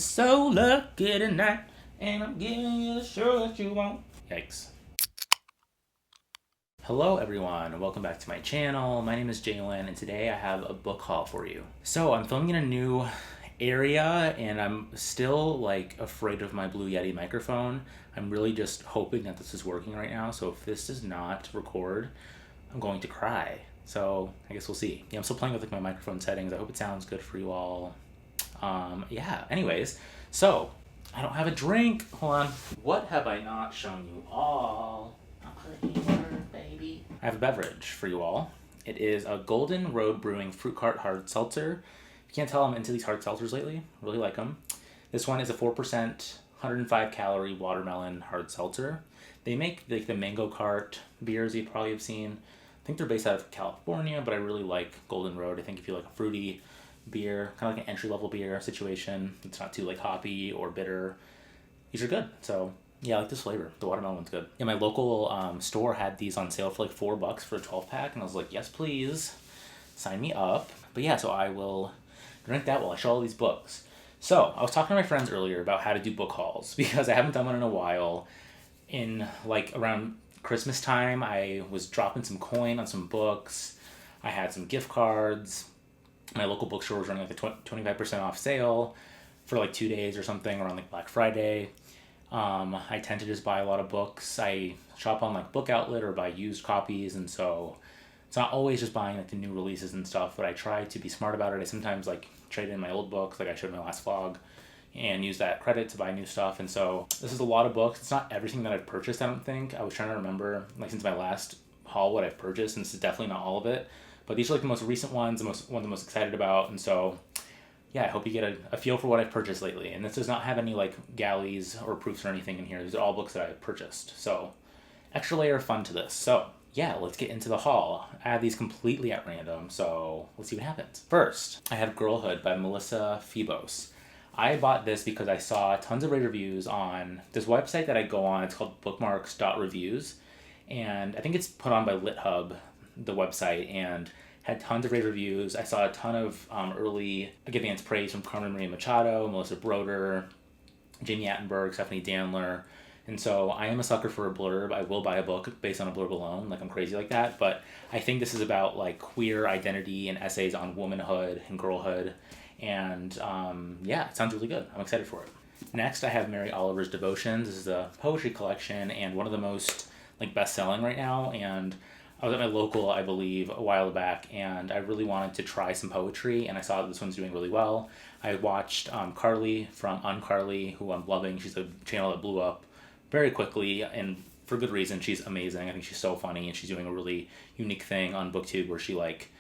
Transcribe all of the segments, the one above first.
so lucky tonight, and I'm giving you the show that you want. Yikes. Hello everyone, welcome back to my channel. My name is Jalen, and today I have a book haul for you. So I'm filming in a new area, and I'm still like afraid of my Blue Yeti microphone. I'm really just hoping that this is working right now, so if this does not record, I'm going to cry. So I guess we'll see. Yeah, I'm still playing with like my microphone settings. I hope it sounds good for you all. Yeah, anyways, so I don't have a drink. Hold on. What have I not shown you all? Baby. I have a beverage for you all. It is a Golden Road Brewing Fruit Cart Hard Seltzer. You can't tell I'm into these hard seltzers lately. Really like them. This one is a 4%, 105 calorie watermelon hard seltzer. They make like the Mango Cart beers you probably have seen. I think they're based out of California, but I really like Golden Road. I think if you like a fruity beer, kind of like an entry-level beer situation, it's not too like hoppy or bitter, these are good. So yeah, I like this flavor. The watermelon one's good. Yeah, my local store had these on sale for like $4 for a 12-pack, and I was like, yes please, sign me up. But yeah, so I will drink that while I show all these books. So I was talking to my friends earlier about how to do book hauls because I haven't done one in a while. In like around Christmas time, I was dropping some coin on some books. I had some gift cards. My local bookstore was running like a 25% off sale for like 2 days or something around like Black Friday. I tend to just buy a lot of books. I shop on like Book Outlet or buy used copies, and so it's not always just buying like the new releases and stuff, but I try to be smart about it. I sometimes like trade in my old books, like I showed in my last vlog, and use that credit to buy new stuff. And so this is a lot of books. It's not everything that I've purchased, I don't think. I was trying to remember like since my last haul what I've purchased, and this is definitely not all of it. But these are like the most recent ones, one I'm most excited about, and so yeah, I hope you get a feel for what I've purchased lately. And this does not have any like galleys or proofs or anything in here. These are all books that I've purchased. So extra layer of fun to this. So yeah, let's get into the haul. I have these completely at random, so let's see what happens. First, I have Girlhood by Melissa Febos. I bought this because I saw tons of rave reviews on this website that I go on. It's called bookmarks.reviews. And I think it's put on by LitHub, the website, and had tons of rave reviews. I saw a ton of early advance praise from Carmen Maria Machado, Melissa Broder, Jamie Attenberg, Stephanie Danler. And so I am a sucker for a blurb. I will buy a book based on a blurb alone. Like, I'm crazy like that. But I think this is about like queer identity and essays on womanhood and girlhood. And yeah, it sounds really good. I'm excited for it. Next, I have Mary Oliver's Devotions. This is a poetry collection and one of the most like best-selling right now. And I was at my local, I believe, a while back, and I really wanted to try some poetry, and I saw that this one's doing really well. I watched Carly from Uncarly, who I'm loving. She's a channel that blew up very quickly, and for good reason. She's amazing. I think she's so funny, and she's doing a really unique thing on BookTube where she like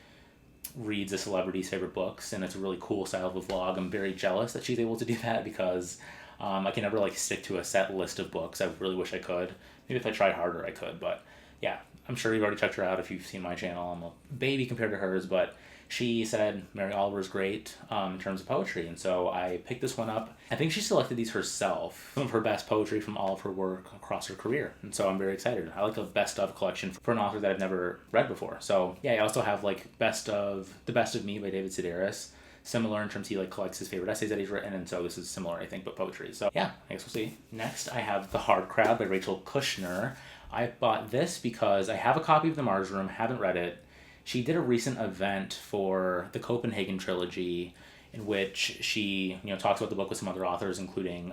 reads a celebrity's favorite books, and it's a really cool style of a vlog. I'm very jealous that she's able to do that because I can never like stick to a set list of books. I really wish I could. Maybe if I tried harder, I could, but yeah. I'm sure you've already checked her out if you've seen my channel. I'm a baby compared to hers, but she said Mary Oliver's great in terms of poetry, and so I picked this one up. I think she selected these herself, some of her best poetry from all of her work across her career, and so I'm very excited. I like a best of collection for an author that I've never read before. So yeah, I also have like The Best of Me by David Sedaris. Similar in terms he like collects his favorite essays that he's written, and so this is similar, I think, but poetry. So yeah, I guess we'll see. Next, I have The Hard Crowd by Rachel Kushner. I bought this because I have a copy of The Mars Room, haven't read it. She did a recent event for the Copenhagen trilogy in which she, talks about the book with some other authors, including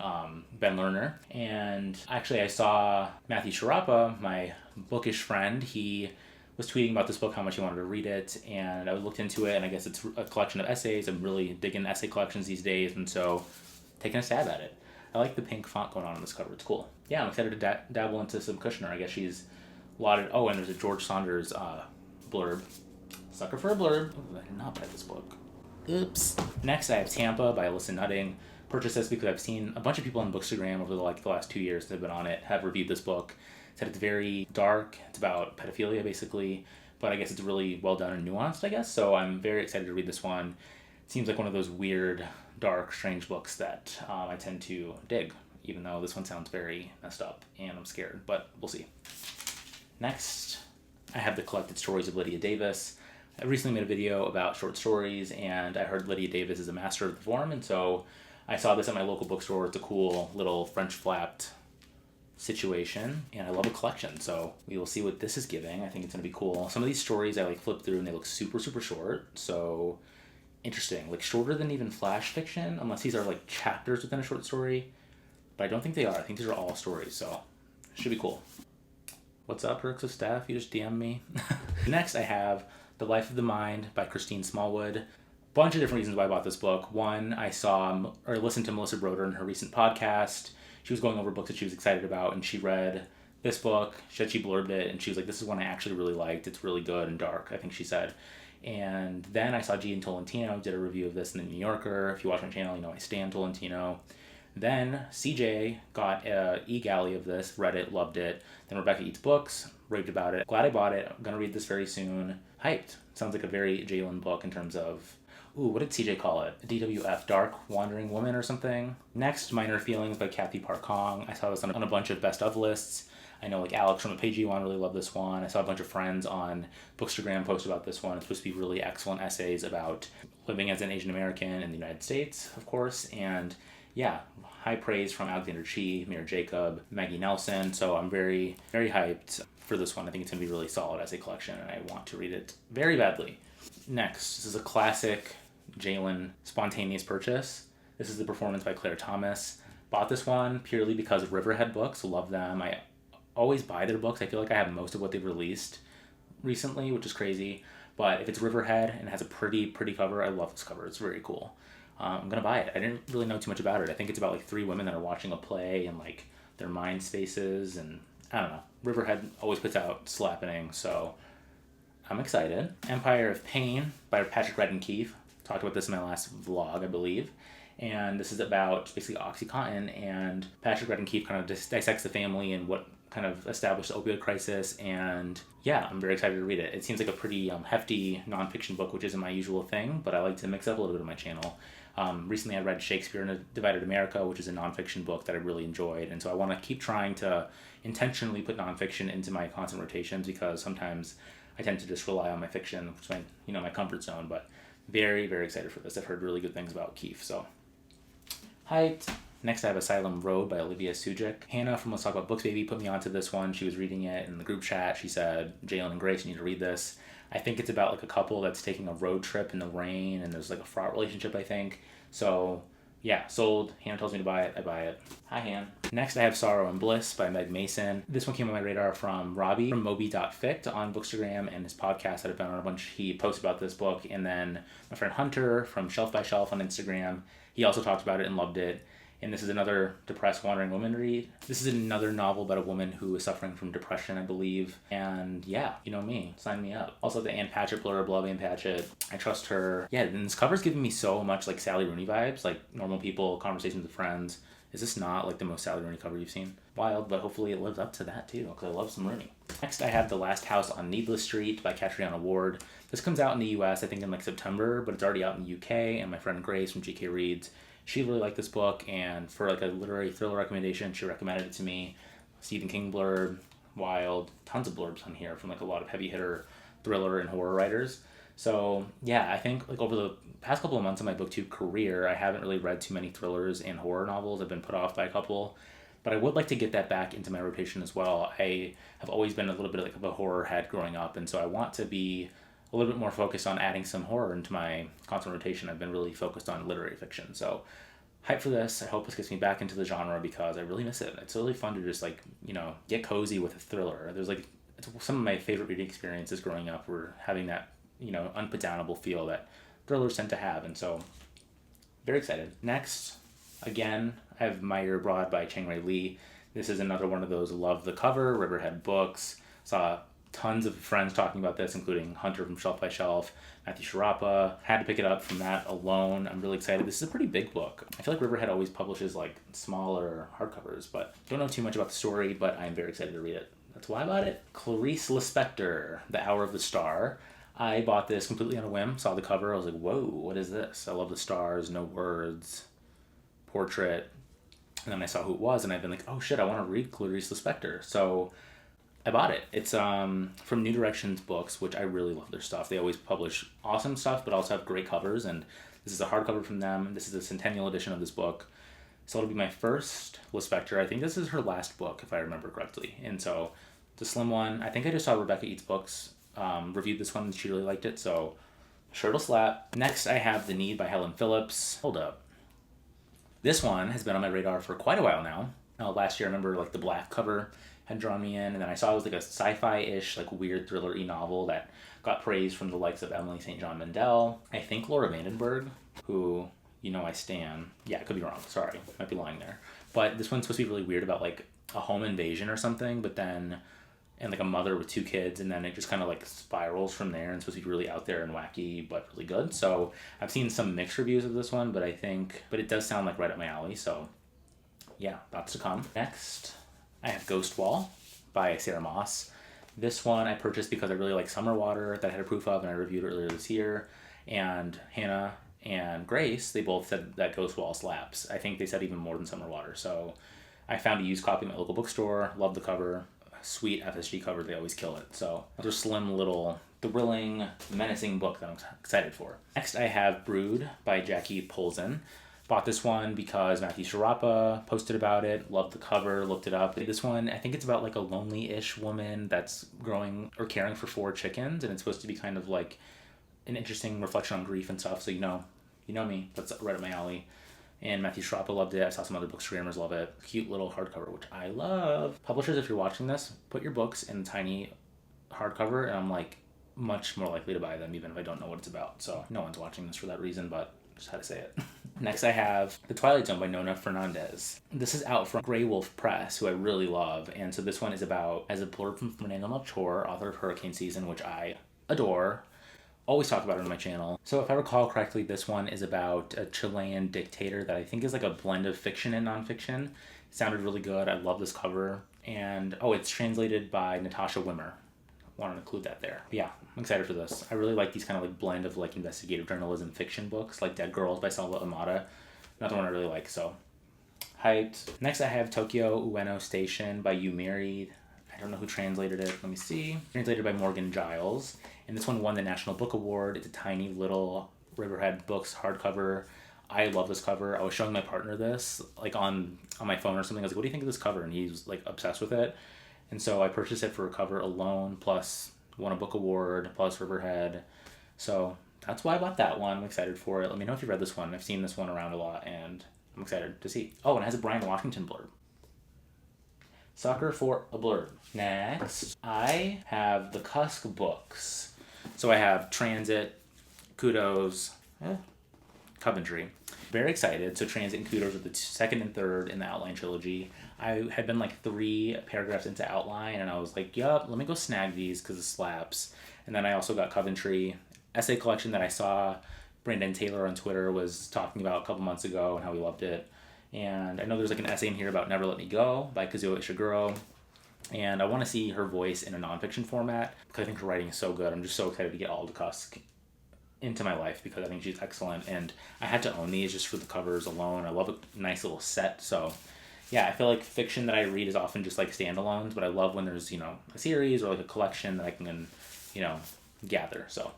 Ben Lerner. And actually I saw Matthew Sharapa, my bookish friend, he was tweeting about this book, how much he wanted to read it, and I looked into it, and I guess it's a collection of essays. I'm really digging essay collections these days, and so taking a stab at it. I like the pink font going on this cover. It's cool. Yeah, I'm excited to dabble into some Kushner. I guess she's lauded. Oh, and there's a George Saunders blurb. Sucker for a blurb. Oh, I did not buy this book. Oops. Next, I have Tampa by Alissa Nutting. Purchased this because I've seen a bunch of people on Bookstagram over the last 2 years that have been on it have reviewed this book. Said it's very dark. It's about pedophilia, basically. But I guess it's really well done and nuanced, I guess. So I'm very excited to read this one. It seems like one of those weird, dark, strange books that I tend to dig, even though this one sounds very messed up and I'm scared, but we'll see. Next, I have the collected stories of Lydia Davis. I recently made a video about short stories, and I heard Lydia Davis is a master of the form, and so I saw this at my local bookstore. It's a cool little French flapped situation, and I love a collection, so we will see what this is giving. I think it's going to be cool. Some of these stories I like flip through and they look super, super short, so interesting. Like shorter than even flash fiction, unless these are like chapters within a short story, but I don't think they are. I think these are all stories, so should be cool. What's up, Perks of Staff? You just DM me. Next, I have The Life of the Mind by Christine Smallwood. Bunch of different reasons why I bought this book. One, I saw or listened to Melissa Broder in her recent podcast. She was going over books that she was excited about, and she read this book. She blurbed it, and she was like, this is one I actually really liked. It's really good and dark, I think she said. And then I saw Gian Tolentino did a review of this in the New Yorker. If you watch my channel, you know I stan Tolentino. Then CJ got an e-galley of this, read it, loved it. Then Rebecca Eats Books, raved about it. Glad I bought it. I'm going to read this very soon. Hyped. Sounds like a very Jalen book in terms of, what did CJ call it? DWF, Dark Wandering Woman or something. Next, Minor Feelings by Cathy Parkong. I saw this on a bunch of best of lists. I know like Alex from the Page One really loved this one. I saw a bunch of friends on Bookstagram post about this one. It's supposed to be really excellent essays about living as an Asian American in the United States, of course. And yeah, high praise from Alexander Chee, Mira Jacob, Maggie Nelson. So I'm very, very hyped for this one. I think it's going to be really solid as a collection, and I want to read it very badly. Next, this is a classic Jalen spontaneous purchase. This is The Performance by Claire Thomas. Bought this one purely because of Riverhead Books. Love them. I always buy their books. I feel like I have most of what they've released recently, which is crazy. But if it's Riverhead and it has a pretty cover, I love this cover. It's very cool. I'm gonna buy it. I didn't really know too much about it. I think it's about like 3 women that are watching a play and like their mind spaces, and I don't know. Riverhead always puts out slappening, so I'm excited. Empire of Pain by Patrick Radden Keefe. Talked about this in my last vlog, I believe. And this is about basically OxyContin, and Patrick Radden Keefe kind of dissects the family and what kind of established the opioid crisis, and yeah, I'm very excited to read it. It seems like a pretty hefty nonfiction book, which isn't my usual thing, but I like to mix up a little bit on my channel. Recently I read Shakespeare in a Divided America, which is a nonfiction book that I really enjoyed, and so I want to keep trying to intentionally put nonfiction into my constant rotations, because sometimes I tend to just rely on my fiction, which is my comfort zone, but very, very excited for this. I've heard really good things about Keefe, so hyped. Next, I have Asylum Road by Olivia Sudjic. Hannah from Let's Talk About Books Baby put me onto this one. She was reading it in the group chat. She said, Jalen and Grace, you need to read this. I think it's about like a couple that's taking a road trip in the rain, and there's like a fraught relationship, I think. So yeah, sold. Hannah tells me to buy it. I buy it. Hi, Han. Next, I have Sorrow and Bliss by Meg Mason. This one came on my radar from Robbie from Moby.fict on Bookstagram, and his podcast that I've been on a bunch. He posts about this book, and then my friend Hunter from Shelf by Shelf on Instagram, he also talked about it and loved it. And this is another depressed wandering woman read. This is another novel about a woman who is suffering from depression, I believe. And yeah, you know me, sign me up. Also the Ann Patchett blurb, love Ann Patchett. I trust her. Yeah, and this cover's giving me so much like Sally Rooney vibes, like Normal People, Conversations with Friends. Is this not like the most Sally Rooney cover you've seen? Wild, but hopefully it lives up to that too, because I love some Rooney. Next, I have The Last House on Needless Street by Catriona Ward. This comes out in the US, I think in like September, but it's already out in the UK, and my friend Grace from GK Reads, she really liked this book, and for like a literary thriller recommendation, she recommended it to me. Stephen King blurb, wild, tons of blurbs on here from like a lot of heavy hitter thriller and horror writers. So yeah, I think like over the past couple of months of my booktube career, I haven't really read too many thrillers and horror novels. I've been put off by a couple, but I would like to get that back into my rotation as well. I have always been a little bit like of a horror head growing up, and so I want to be a little bit more focused on adding some horror into my constant rotation. I've been really focused on literary fiction. So hype for this. I hope this gets me back into the genre, because I really miss it. It's really fun to just like, get cozy with a thriller. There's like, it's some of my favorite reading experiences growing up were having that, unputdownable feel that thrillers tend to have. And so very excited. Next, again, I have My Year Abroad by Chang-Rae Lee. This is another one of those love the cover, Riverhead Books. Saw tons of friends talking about this, including Hunter from Shelf by Shelf, Matthew Sharapa. Had to pick it up from that alone. I'm really excited. This is a pretty big book. I feel like Riverhead always publishes like smaller hardcovers, but don't know too much about the story, but I'm very excited to read it. That's why I bought it. Clarice Lispector, The Hour of the Star. I bought this completely on a whim, saw the cover, I was like, whoa, what is this? I love the stars, no words, portrait. And then I saw who it was, and I've been like, oh shit, I want to read Clarice Lispector. So I bought it. It's from New Directions Books, which I really love their stuff. They always publish awesome stuff, but also have great covers, and This is a hardcover from them. This is a centennial edition of this book. So it'll be my first Lispector. I think this is her last book, if I remember correctly. And so it's a slim one. I think I just saw Rebecca Eats Books reviewed this one and she really liked it. So sure it'll slap. Next, I have The Need by Helen Phillips. Hold up. This one has been on my radar for quite a while now. Last year, I remember like the black cover had drawn me in. And then I saw it was like a sci-fi-ish, like weird thriller-y novel that got praise from the likes of Emily St. John Mandel. I think Laura Vandenberg, who... You know I stan. Yeah, I could be wrong. Sorry. Might be lying there. But this one's supposed to be really weird about like a home invasion or something, but then, and like a mother with 2 kids, and then it just kind of like spirals from there and it's supposed to be really out there and wacky, but really good. So I've seen some mixed reviews of this one, but it does sound like right up my alley. So yeah, that's to come. Next, I have Ghost Wall by Sarah Moss. This one I purchased because I really like Summer Water that I had a proof of and I reviewed earlier this year. And Hannah and Grace, they both said that Ghost Wall slaps. I think they said even more than Summer Water. So I found a used copy at my local bookstore. Love the cover. Sweet FSG cover. They always kill it. So another slim little thrilling, menacing book that I'm excited for. Next I have Brood by Jackie Polzin. Bought this one because Matthew Sharapa posted about it. Loved the cover. Looked it up. This one, I think it's about like a lonely-ish woman that's growing or caring for 4 chickens. And it's supposed to be kind of like an interesting reflection on grief and stuff. So you know me, that's right up my alley. And Matthew Sharapa loved it. I saw some other bookstagrammers love it. Cute little hardcover, which I love. Publishers, if you're watching this, put your books in tiny hardcover, and I'm like much more likely to buy them, even if I don't know what it's about. So no one's watching this for that reason, but just had to say it. Next, I have The Twilight Zone by Nona Fernandez. This is out from Grey Wolf Press, who I really love. And so this one is about, as a blurb from Fernando Melchor, author of Hurricane Season, which I adore. Always talk about it on my channel. So if I recall correctly, this one is about a Chilean dictator that I think is like a blend of fiction and nonfiction. It sounded really good. I love this cover. And it's translated by Natasha Wimmer. Want to include that there. But yeah, I'm excited for this. I really like these kind of like blend of like investigative journalism fiction books, like Dead Girls by Salva Amata. Another one I really like, so hyped. Next I have Tokyo Ueno Station by Miri. I don't know who translated it. Let me see. Translated by Morgan Giles. And this one won the National Book Award. It's a tiny little Riverhead Books hardcover. I love this cover. I was showing my partner this, like on my phone or something. I was like, what do you think of this cover? And he was like obsessed with it. And so I purchased it for a cover alone, plus won a book award, plus Riverhead. So that's why I bought that one. I'm excited for it. Let me know if you've read this one. I've seen this one around a lot, and I'm excited to see. Oh, and it has a Brian Washington blurb. Sucker for a blurb. Next, I have the Cusk books. So I have Transit, Kudos, Coventry. Very excited. So Transit and Kudos are the second and third in the Outline trilogy. I had been like 3 paragraphs into Outline, and I was like, yup, let me go snag these because it slaps. And then I also got Coventry essay collection that I saw Brandon Taylor on Twitter was talking about a couple months ago and how he loved it. And I know there's like an essay in here about Never Let Me Go by Kazuo Ishiguro. And I want to see her voice in a nonfiction format because I think her writing is so good. I'm just so excited to get Alda Cusk into my life because I think she's excellent. And I had to own these just for the covers alone. I love a nice little set. So yeah, I feel like fiction that I read is often just like standalones, but I love when there's, a series or like a collection that I can, gather. So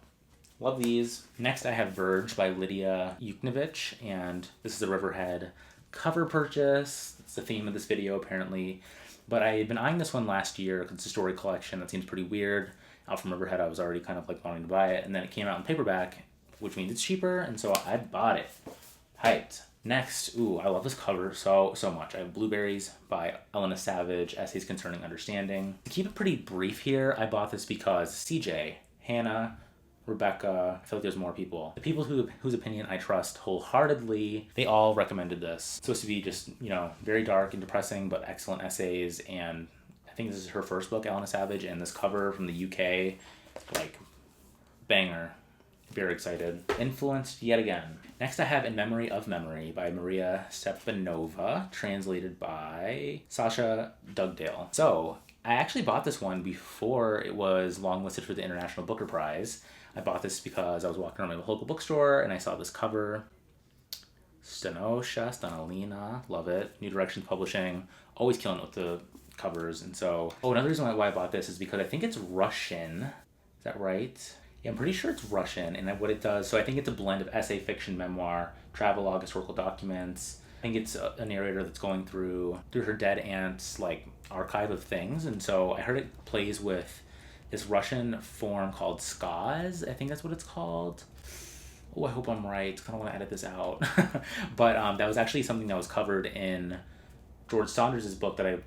love these. Next, I have Verge by Lydia Yuknevich, and this is a Riverhead cover purchase. It's the theme of this video, apparently. But I had been eyeing this one last year because it's a story collection that seems pretty weird. Out from Riverhead, I was already kind of like wanting to buy it, and then it came out in paperback, which means it's cheaper, and so I bought it. Hyped. Next, I love this cover so much. I have Blueberries by Elena Savage, Essays Concerning Understanding. To keep it pretty brief here, I bought this because CJ, Hannah, Rebecca, I feel like there's more people. The people whose opinion I trust wholeheartedly, they all recommended this. It's supposed to be just, very dark and depressing, but excellent essays. And I think this is her first book, Elena Savage, and this cover from the UK, like, banger. Very excited. Influenced yet again. Next I have In Memory of Memory by Maria Stepanova, translated by Sasha Dugdale. So, I actually bought this one before it was longlisted for the International Booker Prize. I bought this because I was walking around my local bookstore and I saw this cover. Stanalina, love it. New Directions Publishing, always killing it with the covers. And so, another reason why I bought this is because I think it's Russian. Is that right? Yeah, I'm pretty sure it's Russian, and what it does, so I think it's a blend of essay, fiction, memoir, travelogue, historical documents. I think it's a narrator that's going through her dead aunt's like archive of things, and so I heard it plays with this Russian form called skaz. I think that's what it's called. Oh, I hope I'm right. I kind of want to edit this out. But that was actually something that was covered in George Saunders' book that I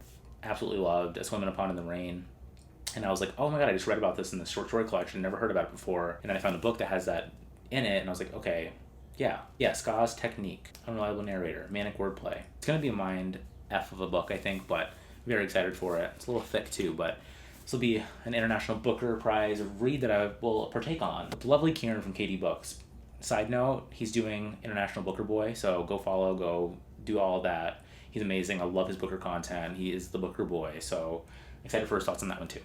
absolutely loved, A Swim in a Pond in the Rain. And I was like, oh my god, I just read about this in the short story collection. Never heard about it before. And then I found a book that has that in it, and I was like, okay, yeah, Ska's technique, unreliable narrator, manic wordplay. It's gonna be a mind F of a book, I think, but very excited for it. It's a little thick too, but this will be an International Booker Prize read that I will partake on. The lovely Kieran from KD Books. Side note, he's doing International Booker Boy, so go follow, go do all that. He's amazing. I love his Booker content. He is the Booker Boy, so excited for his thoughts on that one too.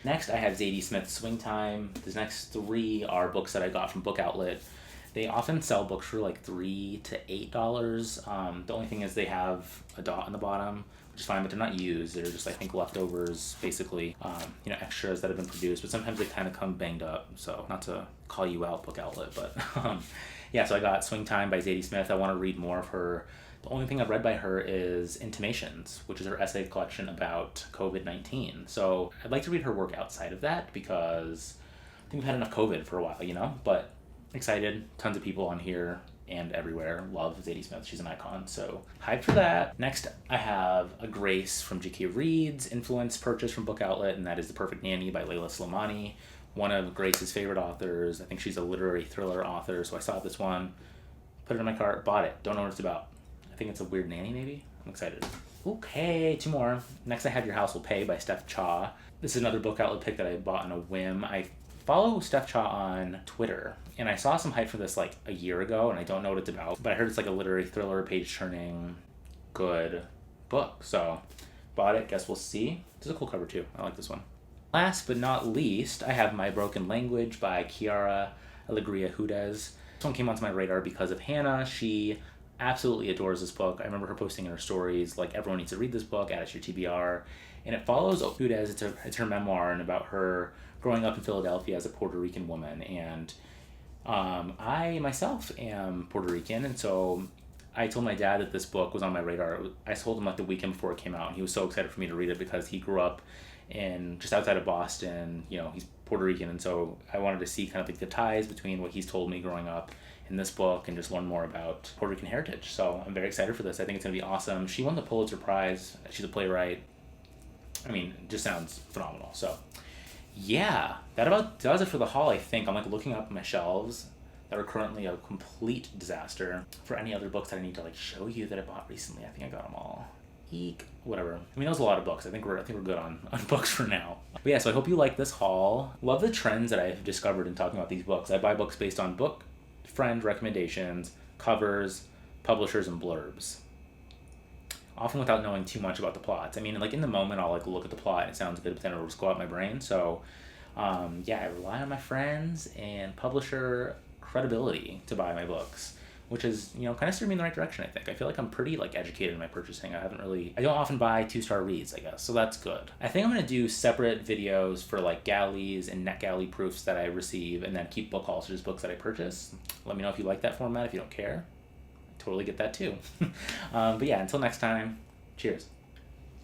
Next, I have Zadie Smith's Swing Time. The next 3 are books that I got from Book Outlet. They often sell books for like $3 to $8. The only thing is they have a dot on the bottom, which is fine, but they're not used. They're just, I think, leftovers, basically, extras that have been produced. But sometimes they kind of come banged up. So not to call you out, Book Outlet, but yeah. So I got Swing Time by Zadie Smith. I want to read more of her. The only thing I've read by her is Intimations, which is her essay collection about COVID-19. So I'd like to read her work outside of that because I think we've had enough COVID for a while, but excited. Tons of people on here and everywhere love Zadie Smith. She's an icon, so hyped for that. Next, I have A Grace from J.K. Reid's Influence purchase from Book Outlet, and that is The Perfect Nanny by Layla Slimani, one of Grace's favorite authors. I think she's a literary thriller author, so I saw this one, put it in my cart, bought it. Don't know what it's about. I think it's a weird nanny, maybe? I'm excited. Okay, 2 more. Next, I have Your House Will Pay by Steph Cha. This is another Book Outlet pick that I bought on a whim. I follow Steph Cha on Twitter, and I saw some hype for this like a year ago, and I don't know what it's about, but I heard it's like a literary thriller, page-turning, good book. So, bought it. Guess we'll see. This is a cool cover, too. I like this one. Last but not least, I have My Broken Language by Chiara Alegria Hudes. This one came onto my radar because of Hannah. She absolutely adores this book. I remember her posting in her stories, like, everyone needs to read this book, add it to your TBR. And it follows Hudes. It's her memoir and about her growing up in Philadelphia as a Puerto Rican woman. And I myself am Puerto Rican, and so I told my dad that this book was on my radar. I told him like the weekend before it came out, and he was so excited for me to read it because he grew up in just outside of Boston. He's Puerto Rican, and so I wanted to see kind of like the ties between what he's told me growing up in this book and just learn more about Puerto Rican heritage. So I'm very excited for this. I think it's going to be awesome. She won the Pulitzer Prize. She's a playwright. I mean, it just sounds phenomenal. So yeah, that about does it for the haul, I think. I'm like looking up my shelves that are currently a complete disaster for any other books that I need to like show you that I bought recently. I think I got them all. Eek. Whatever. I mean, that was a lot of books. I think we're good on books for now. But yeah, so I hope you like this haul. Love the trends that I've discovered in talking about these books. I buy books based on book friend recommendations, covers, publishers, and blurbs. Often without knowing too much about the plots. I mean, like in the moment, I'll like look at the plot and it sounds good, but then it'll just go out my brain. So, yeah, I rely on my friends and publisher credibility to buy my books, which is, kind of steered me in the right direction, I think. I feel like I'm pretty like educated in my purchasing. I don't often buy 2-star reads, I guess, so that's good. I think I'm going to do separate videos for like galleys and NetGalley proofs that I receive, and then keep book hauls for just books that I purchase. Let me know if you like that format. If you don't care, totally get that too. But yeah, until next time, cheers.